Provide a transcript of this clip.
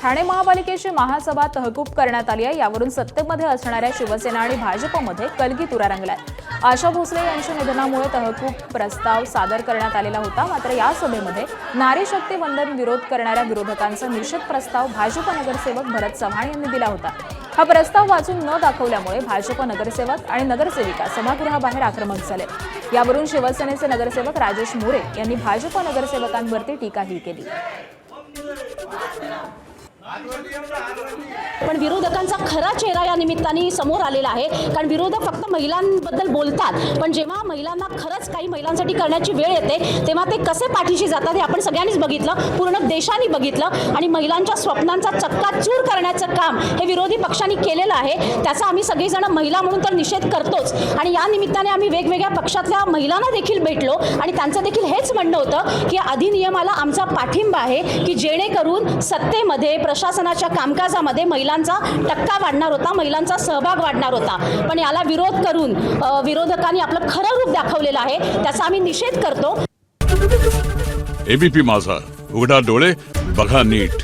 ठाणे महापालिकेची महासभा तहकूब करण्यात आली आहे। यावरून सत्तेमध्ये असणाऱ्या शिवसेना आणि भाजपमध्ये कलगीतुरा रंगलाय। आशा भोसले यांच्या निधनामुळे तहकूब प्रस्ताव सादर करण्यात आलेला होता। मात्र या सभेमध्ये नारी शक्ती वंदन विरोध करणाऱ्या विरोधकांचा निषेध प्रस्ताव भाजप नगरसेवक भरत चव्हाण यांनी दिला होता। हा प्रस्ताव वाचून न दाखवल्यामुळे भाजप नगरसेवक आणि नगरसेविका सभागृहाबाहेर आक्रमक झाले। यावरून शिवसेनेचे नगरसेवक राजेश मोरे यांनी भाजप नगरसेवकांवरती टीकाही केली। पण विरोधकांचा खरा चेहरा या निमित्ताने समोर आलेला आहे। कारण विरोधक फक्त महिलांबद्दल बोलतात, पण जेव्हा महिलांना खरंच काही महिलांसाठी करण्याची वेळ येते तेव्हा ते कसे पाठीशी जातात हे आपण सगळ्यांनीच बघितलं, पूर्ण देशाने बघितलं। आणि महिलांच्या स्वप्नांचा चक्काचूर करण्याचं काम हे विरोधी पक्षांनी केलेलं आहे। त्याचा आम्ही सगळेजण महिला म्हणून तर निषेध करतोच। आणि या निमित्ताने आम्ही वेगवेगळ्या पक्षातल्या महिलांना देखील भेटलो आणि त्यांचं देखील हेच म्हणणं होतं की अधिनियमाला आमचा पाठिंबा आहे, की जेणेकरून सत्तेमध्ये प्रशासनाच्या कामकाजामध्ये महिलांचा टक्का वाढणार होता, महिलांचा सहभाग वाढणार होता। पण याला विरोध करून विरोधकांनी आपलं खरं रूप दाखवलेलं आहे, त्याचा आम्ही निषेध करतो। एबीपी माझा, उघडा डोळे बघा नीट।